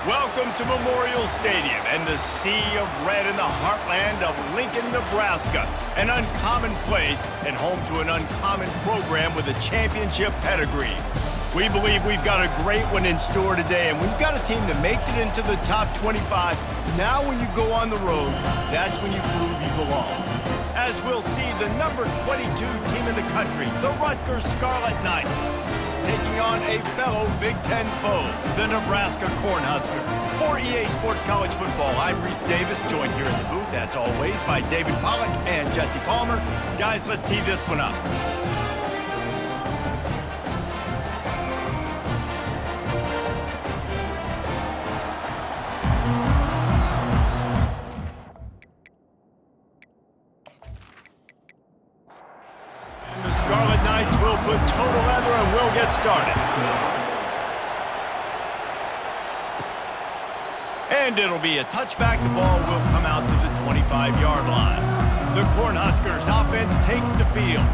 Welcome to Memorial Stadium and the sea of red in the heartland of Lincoln, Nebraska. An uncommon place and home to an uncommon program with a championship pedigree. We believe we've got a great one in store today, and we've got a team that makes it into the top 25. Now when you go on the road, that's when you prove you belong. As we'll see, the number 22 team in the country, the Rutgers Scarlet Knights, taking on a fellow Big Ten foe, the Nebraska Cornhuskers. For EA Sports College Football, I'm Reese Davis, joined here in the booth, as always, by David Pollack and Jesse Palmer. Guys, let's tee this one up. The Scarlet Knights will put total leather and we'll get started. And it'll be a touchback. The ball will come out to the 25-yard line. The Cornhuskers offense takes the field.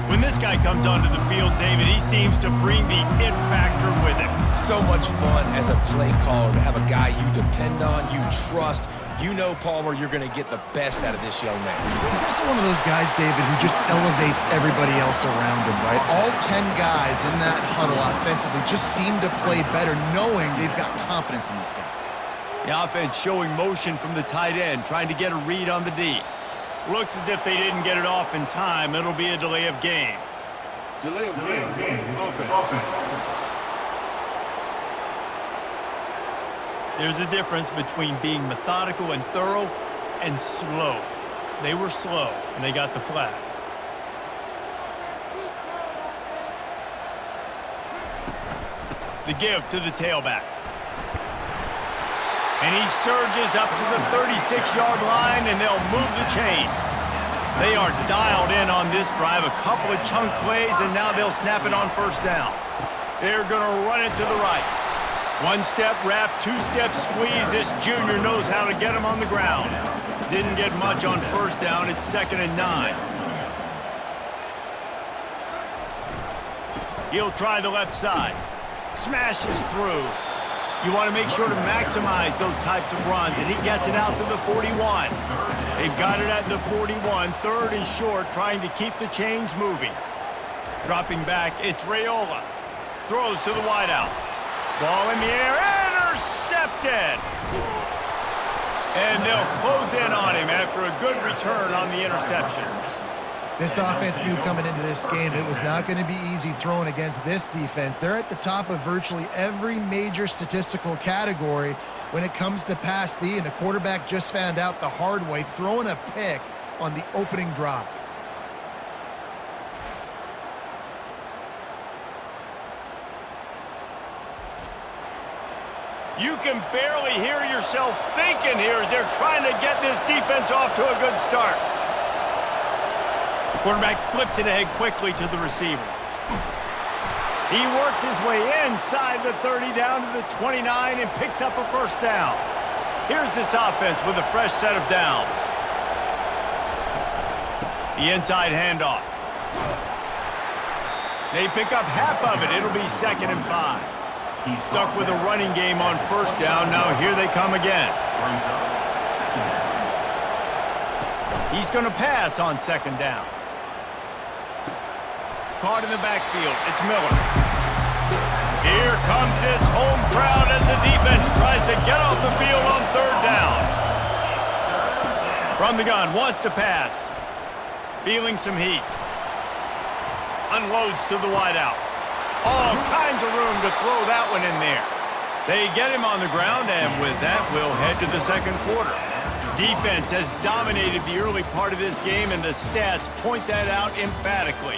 When this guy comes onto the field, David, he seems to bring the it factor with him. So much fun as a play caller to have a guy you depend on, you trust. You know, Palmer, you're going to get the best out of this young man. He's also one of those guys, David, who just elevates everybody else around him, right? All 10 guys in that huddle offensively just seem to play better knowing they've got confidence in this guy. The offense showing motion from the tight end, trying to get a read on the D. Looks as if they didn't get it off in time. It'll be a delay of game. Delay of game. Offense. There's a difference between being methodical and thorough and slow. They were slow, and they got the flag. The give to the tailback. And he surges up to the 36-yard line, and they'll move the chain. They are dialed in on this drive, a couple of chunk plays, and now they'll snap it on first down. They're going to run it to the right. One-step wrap, two-step squeeze. This junior knows how to get him on the ground. Didn't get much on first down. It's 2nd and 9. He'll try the left side. Smashes through. You want to make sure to maximize those types of runs, and he gets it out to the 41. They've got it at the 41, 3rd and short, trying to keep the chains moving. Dropping back, it's Raiola. Throws to the wideout. Ball in the air, intercepted! And they'll close in on him after a good return on the interception. This offense knew coming into this game it was not going to be easy throwing against this defense. They're at the top of virtually every major statistical category when it comes to pass D, and the quarterback just found out the hard way, throwing a pick on the opening drive. You can barely hear yourself thinking here as they're trying to get this defense off to a good start. Quarterback flips it ahead quickly to the receiver. He works his way inside the 30 down to the 29 and picks up a first down. Here's this offense with a fresh set of downs. The inside handoff. They pick up half of it. It'll be 2nd and 5. Stuck with a running game on first down. Now here they come again. He's going to pass on 2nd down. Caught in the backfield. It's Miller. Here comes this home crowd as the defense tries to get off the field on 3rd down. From the gun, wants to pass. Feeling some heat. Unloads to the wideout. All kinds of room to throw that one in there. They get him on the ground, and with that, we'll head to the 2nd quarter. Defense has dominated the early part of this game, and the stats point that out emphatically.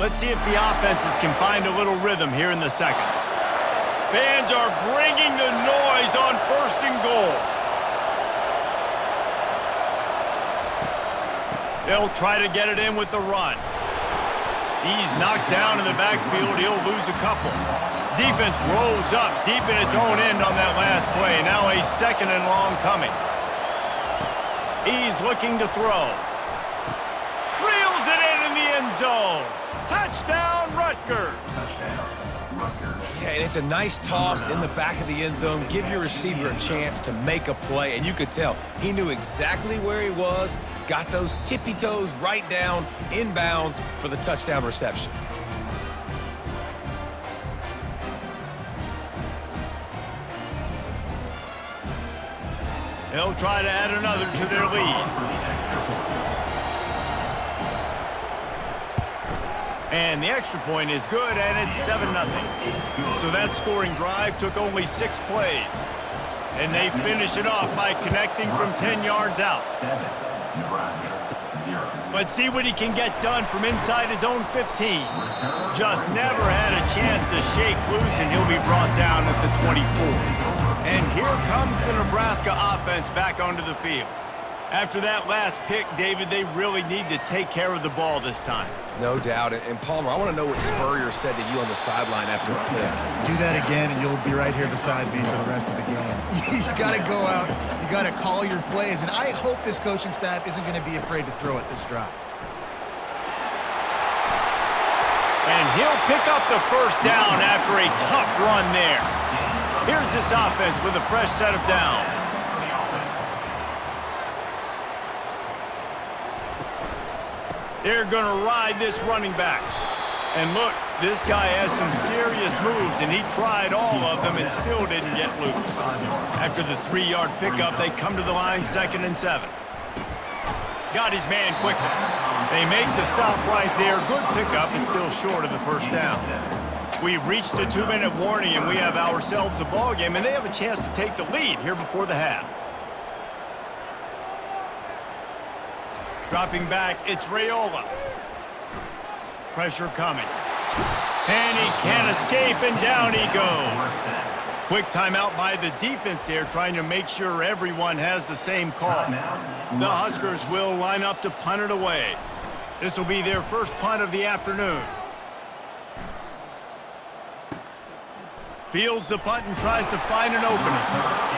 Let's see if the offenses can find a little rhythm here in the 2nd. Fans are bringing the noise on 1st and goal. They'll try to get it in with the run. He's knocked down in the backfield. He'll lose a couple. Defense rolls up deep in its own end on that last play. Now a 2nd and long coming. He's looking to throw. Reels it in the end end zone. Touchdown, Rutgers. Yeah, and it's a nice toss in the back of the end zone. Give your receiver a chance to make a play, and you could tell he knew exactly where he was, got those tippy toes right down, inbounds for the touchdown reception. They'll try to add another to their lead. And the extra point is good, and it's 7-0. So that scoring drive took only 6 plays. And they finish it off by connecting from 10 yards out. Let's see what he can get done from inside his own 15. Just never had a chance to shake loose, and he'll be brought down at the 24. And here comes the Nebraska offense back onto the field. After that last pick, David, they really need to take care of the ball this time. No doubt. And Palmer, I want to know what Spurrier said to you on the sideline after a pick. Do that again, and you'll be right here beside me for the rest of the game. You got to go out. You got to call your plays, and I hope this coaching staff isn't going to be afraid to throw at this drop. And he'll pick up the first down after a tough run there. Here's this offense with a fresh set of downs. They're going to ride this running back. And look, this guy has some serious moves, and he tried all of them and still didn't get loose. After the 3-yard pickup, they come to the line 2nd and 7. Got his man quickly. They make the stop right there. Good pickup, and still short of the first down. We've reached the 2-minute warning, and we have ourselves a ball game, and they have a chance to take the lead here before the half. Dropping back, it's Raiola. Pressure coming. And he can't escape, and down he goes. Quick timeout by the defense there, trying to make sure everyone has the same call. The Huskers will line up to punt it away. This will be their first punt of the afternoon. Fields the punt and tries to find an opening.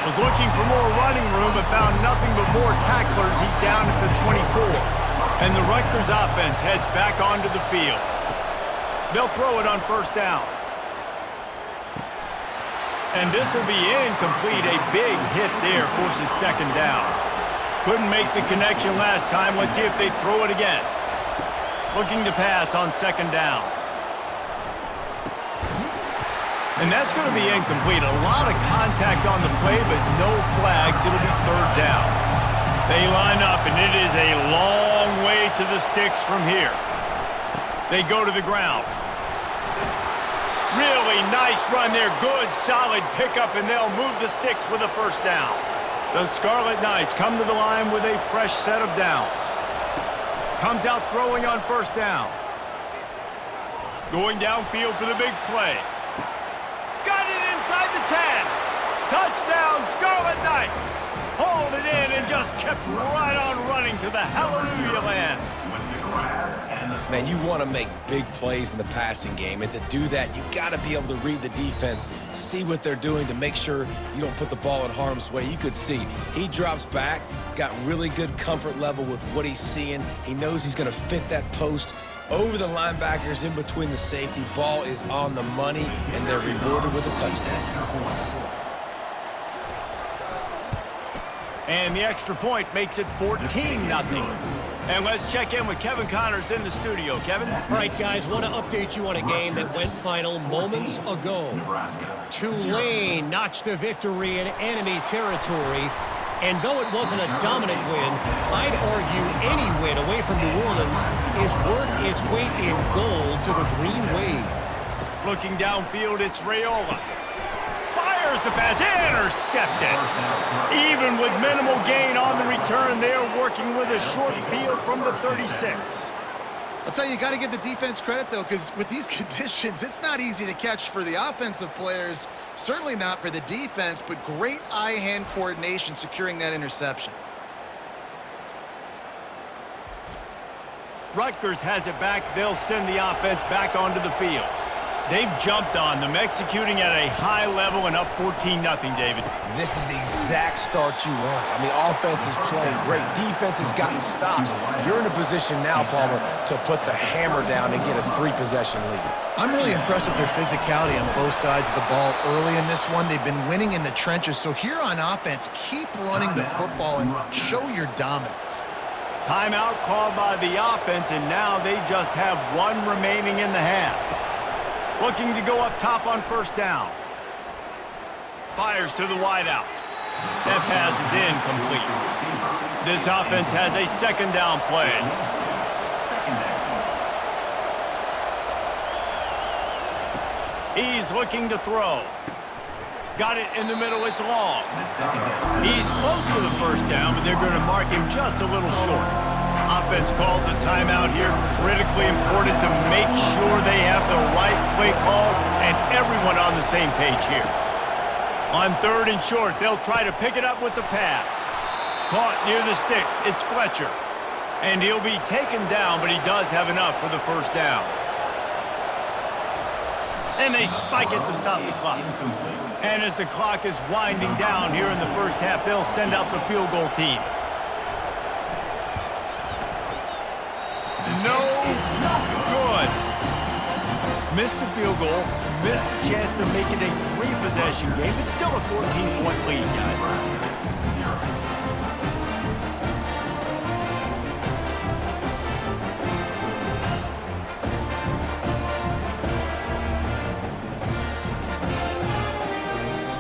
Was looking for more running room, but found nothing but more tacklers. He's down at the 24. And the Rutgers offense heads back onto the field. They'll throw it on first down. And this will be incomplete. A big hit there forces second down. Couldn't make the connection last time. Let's see if they throw it again. Looking to pass on second down. And that's going to be incomplete. A lot of contact on the play, but no flags. It'll be third down. They line up, and it is a long way to the sticks from here. They go to the ground. Really nice run there. Good, solid pickup, and they'll move the sticks with a first down. The Scarlet Knights come to the line with a fresh set of downs. Comes out throwing on first down. Going downfield for the big play. Got it inside the 10. Touchdown, Scarlet Knights. Hauled it in and just kept right on running to the hallelujah land. Man, you want to make big plays in the passing game, and to do that, you got to be able to read the defense, see what they're doing to make sure you don't put the ball in harm's way. You could see he drops back, got really good comfort level with what he's seeing. He knows he's going to fit that post over the linebackers in between the safety. Ball is on the money, and they're rewarded with a touchdown. And the extra point makes it 14-0. And let's check in with Kevin Connors in the studio. Kevin? All right, guys, want to update you on a game that went final moments ago. Tulane notched a victory in enemy territory. And though it wasn't a dominant win, I'd argue any win away from New Orleans is worth its weight in gold to the Green Wave. Looking downfield, it's Raiola. Fires the pass, intercepted. Even with minimal gain on the return, they're working with a short field from the 36. I'll tell you got to give the defense credit, though, because with these conditions, it's not easy to catch for the offensive players. Certainly not for the defense, but great eye-hand coordination securing that interception. Rutgers has it back. They'll send the offense back onto the field. They've jumped on them, executing at a high level and up 14-0, David. This is the exact start you want. I mean, offense is playing great. Defense has gotten stops. You're in a position now, Palmer, to put the hammer down and get a 3-possession lead. I'm really impressed with their physicality on both sides of the ball early in this one. They've been winning in the trenches. So here on offense, keep running the football and show your dominance. Timeout called by the offense, and now they just have one remaining in the half. Looking to go up top on first down. Fires to the wideout. That pass is incomplete. This offense has a second down play. He's looking to throw. Got it in the middle, it's long. He's close to the first down, but they're going to mark him just a little short. Offense calls a timeout here. Critically important to make sure they have the right play call and everyone on the same page here. On third and short, they'll try to pick it up with the pass. Caught near the sticks, it's Fletcher. And he'll be taken down, but he does have enough for the first down. And they spike it to stop the clock. And as the clock is winding down here in the first half, they'll send out the field goal team. No good. Missed the field goal, missed the chance to make it a 3-possession game. It's still a 14-point lead, guys.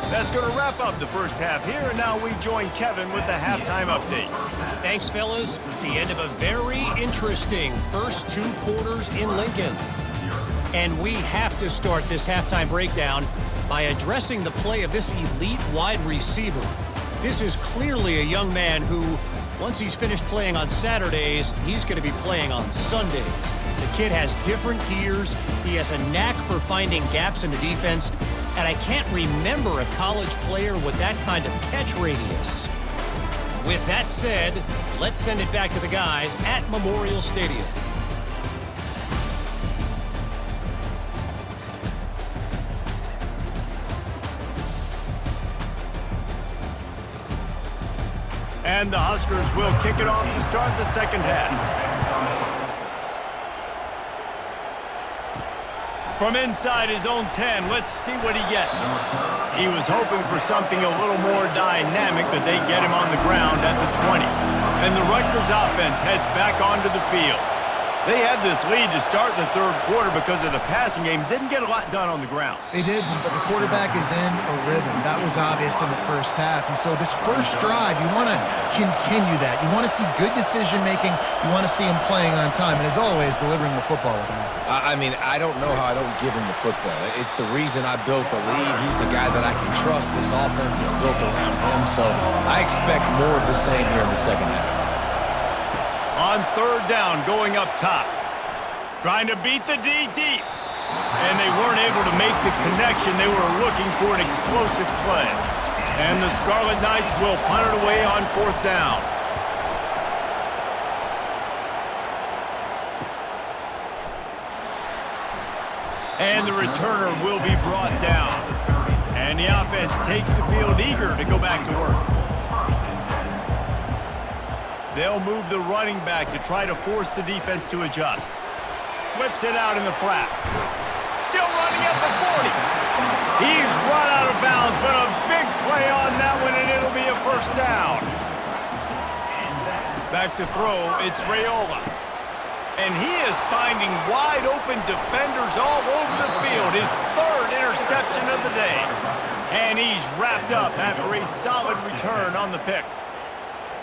That's going to wrap up the first half here, and now we join Kevin with the halftime update. Thanks, fellas. The end of a very interesting first 2 quarters in Lincoln. And we have to start this halftime breakdown by addressing the play of this elite wide receiver. This is clearly a young man who, once he's finished playing on Saturdays, he's going to be playing on Sundays. The kid has different gears. He has a knack for finding gaps in the defense. And I can't remember a college player with that kind of catch radius. With that said, let's send it back to the guys at Memorial Stadium. And the Huskers will kick it off to start the second half. From inside his own 10, let's see what he gets. He was hoping for something a little more dynamic, but they get him on the ground at the 20. And the Rutgers offense heads back onto the field. They had this lead to start the third quarter because of the passing game. Didn't get a lot done on the ground. They did, but the quarterback is in a rhythm. That was obvious in the first half. And so this first drive, you want to continue that. You want to see good decision-making. You want to see him playing on time. And as always, delivering the football with accuracy. I mean, I don't know how I don't give him the football. It's the reason I built the lead. He's the guy that I can trust. This offense is built around him. So I expect more of the same here in the second half. On third down, going up top. Trying to beat the D deep. And they weren't able to make the connection. They were looking for an explosive play. And the Scarlet Knights will punt it away on fourth down. And the returner will be brought down. And the offense takes the field eager to go back to work. They'll move the running back to try to force the defense to adjust. Flips it out in the flat. Still running at the 40. He's run out of bounds, but a big play on that one, and it'll be a first down. Back to throw, it's Raiola. And he is finding wide open defenders all over the field. His third interception of the day. And he's wrapped up after a solid return on the pick.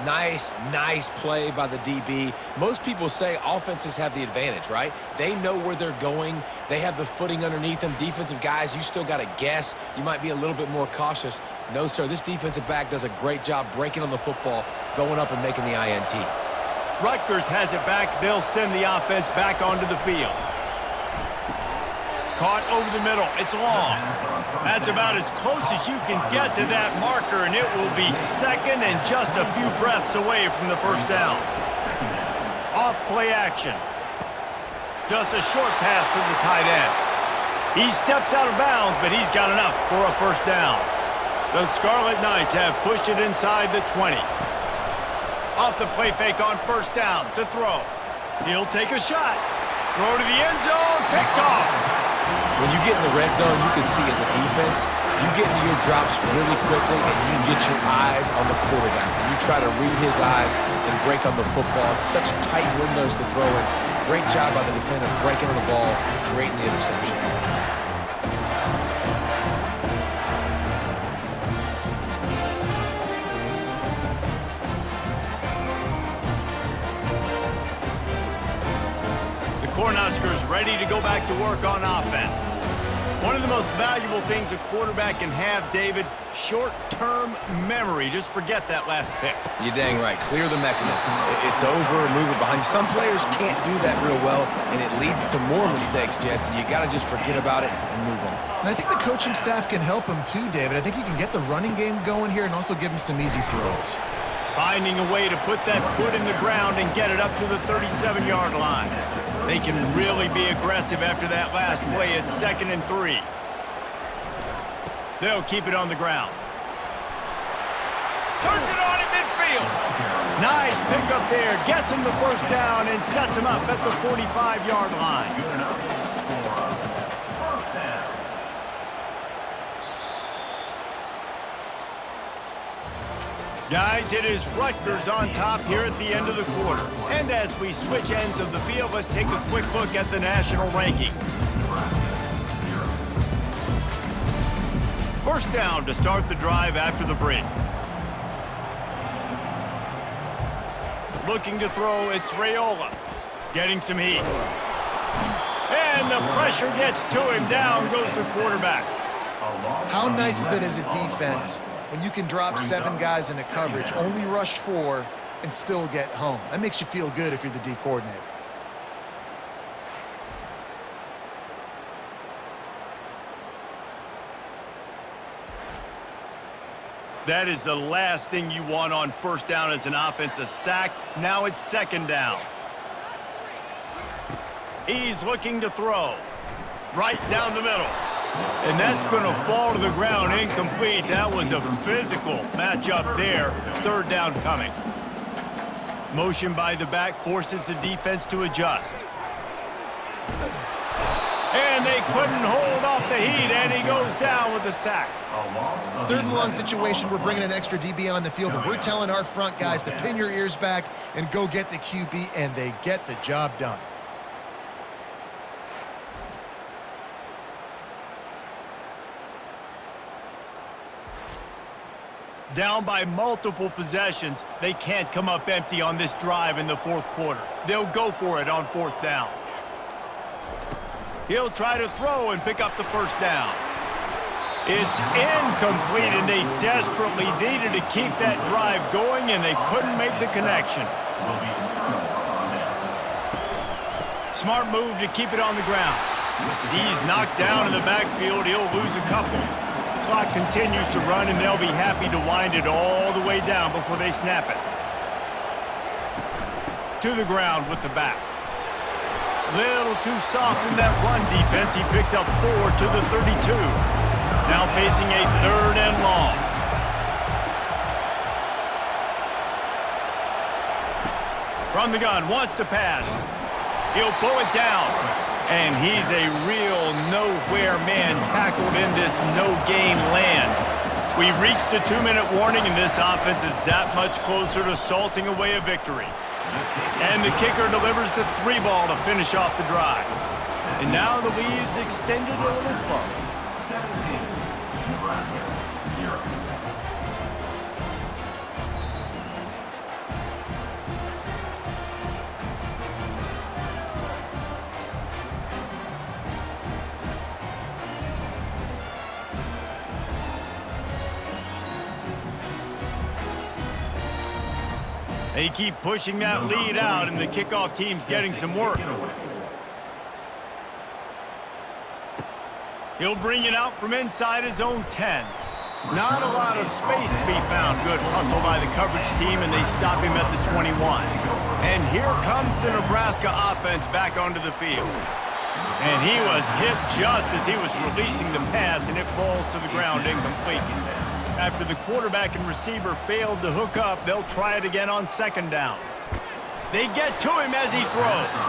Nice play by the DB. Most people say offenses have the advantage, right? They know where they're going. They have the footing underneath them. Defensive guys, you still got to guess. You might be a little bit more cautious. No, sir, this defensive back does a great job breaking on the football, going up and making the INT. Rutgers has it back. They'll send the offense back onto the field. Caught over the middle. It's long. That's about as close as you can get to that marker, and it will be second and just a few breaths away from the first down. Off play action. Just a short pass to the tight end. He steps out of bounds, but he's got enough for a first down. The Scarlet Knights have pushed it inside the 20. Off the play fake on first down to throw. He'll take a shot. Throw to the end zone, picked off. When you get in the red zone, you can see as a defense, you get into your drops really quickly and you get your eyes on the quarterback. And you try to read his eyes and break on the football. It's such tight windows to throw in. Great job by the defender breaking on the ball, creating the interception. Cornhuskers ready to go back to work on offense. One of the most valuable things a quarterback can have, David, short-term memory. Just forget that last pick. You're dang right. Clear the mechanism. It's over, move it behind you. Some players can't do that real well, and it leads to more mistakes, Jesse. You got to just forget about it and move on. And I think the coaching staff can help him too, David. I think you can get the running game going here and also give him some easy throws. Finding a way to put that foot in the ground and get it up to the 37-yard line. They can really be aggressive after that last play. It's 2nd and 3. They'll keep it on the ground. Turns it on in midfield. Nice pickup there. Gets him the first down and sets him up at the 45-yard line. Guys, it is Rutgers on top here at the end of the quarter. And as we switch ends of the field, let's take a quick look at the national rankings. First down to start the drive after the break. Looking to throw, it's Raiola. Getting some heat. And the pressure gets to him. Down goes the quarterback. How nice is it as a defense when you can drop 7 guys into coverage, only rush 4, and still get home? That makes you feel good if you're the D coordinator. That is the last thing you want on first down as an offensive sack. Now it's 2nd down. He's looking to throw. Right down the middle. And that's going to fall to the ground incomplete. That was a physical matchup there. 3rd down coming. Motion by the back forces the defense to adjust. And they couldn't hold off the heat, and he goes down with the sack. 3rd and long situation, we're bringing an extra DB on the field, and we're telling our front guys to pin your ears back and go get the QB, and they get the job done. Down by multiple possessions, they can't come up empty on this drive in the 4th quarter. They'll go for it on 4th down. He'll try to throw and pick up the first down. It's incomplete, and they desperately needed to keep that drive going, and they couldn't make the connection. Smart move to keep it on the ground. He's knocked down in the backfield. He'll lose a couple. Clock continues to run, and they'll be happy to wind it all the way down before they snap it. To the ground with the back. Little too soft in that run defense. He picks up 4 to the 32. Now facing a 3rd and long. From the gun, wants to pass. He'll pull it down. And he's a real nowhere man tackled in this no-gain land. We've reached the 2-minute warning, and this offense is that much closer to salting away a victory. And the kicker delivers the 3 ball to finish off the drive. And now the lead's extended a little further. 17, Nebraska, 0. They keep pushing that lead out, and the kickoff team's getting some work. He'll bring it out from inside his own 10. Not a lot of space to be found. Good hustle by the coverage team, and they stop him at the 21. And here comes the Nebraska offense back onto the field. And he was hit just as he was releasing the pass, and it falls to the ground incomplete. After the quarterback and receiver failed to hook up, they'll try it again on second down. They get to him as he throws.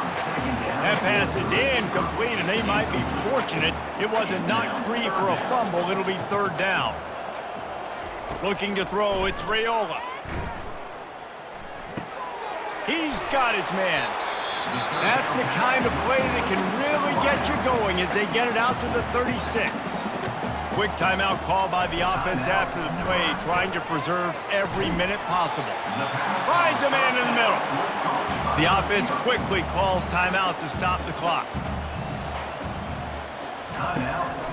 That pass is incomplete, and they might be fortunate it wasn't knocked free for a fumble. It'll be third down. Looking to throw, it's Raiola. He's got his man. That's the kind of play that can really get you going as they get it out to the 36. Quick timeout call by the offense after the play, trying to preserve every minute possible. Finds a man in the middle. The offense quickly calls timeout to stop the clock.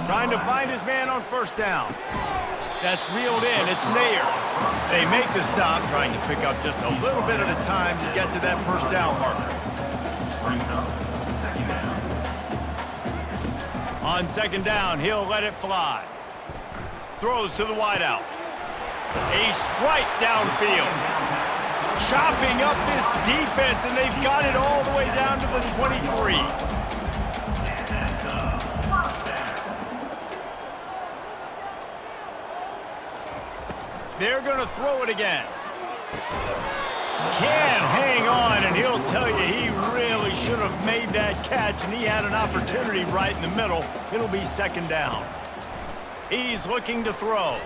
Trying to find his man on first down. That's reeled in. It's Mayer. They make the stop, trying to pick up just a little bit at a time to get to that first down marker. On second down, he'll let it fly. Throws to the wideout. A strike downfield. Chopping up this defense, and they've got it all the way down to the 23. They're going to throw it again. Can't hang on, and he'll tell you he really should have made that catch, and he had an opportunity right in the middle. It'll be second down. He's looking to throw.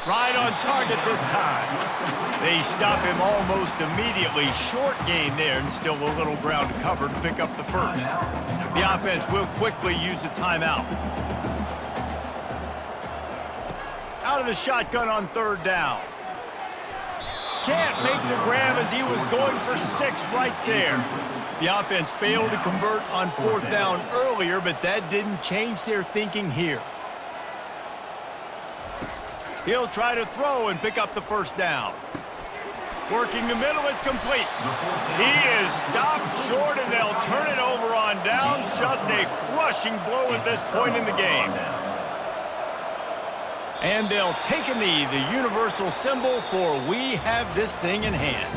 Right on target this time. They stop him almost immediately. Short gain there, and still a little ground to cover to pick up the first. The offense will quickly use a timeout. Out of the shotgun on third down. Can't make the grab as he was going for 6 right there. The offense failed to convert on fourth down earlier, but that didn't change their thinking here. He'll try to throw and pick up the first down. Working the middle, it's complete. He is stopped short, and they'll turn it over on downs. Just a crushing blow at this point in the game. And they'll take a knee, the universal symbol for we have this thing in hand.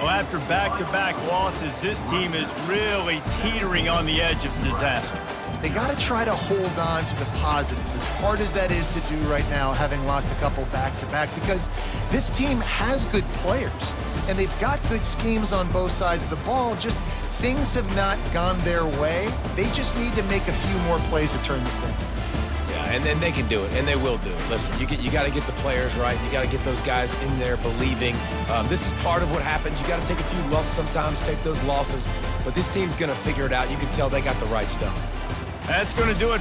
Well, after back-to-back losses, this team is really teetering on the edge of disaster. They got to try to hold on to the positives, as hard as that is to do right now, having lost a couple back-to-back, because this team has good players, and they've got good schemes on both sides of the ball. Just things have not gone their way. They just need to make a few more plays to turn this thing. And then they can do it, and they will do it. Listen, you got to get the players right. You got to get those guys in there believing. This is part of what happens. You got to take a few lumps sometimes, take those losses. But this team's going to figure it out. You can tell they got the right stuff. That's going to do it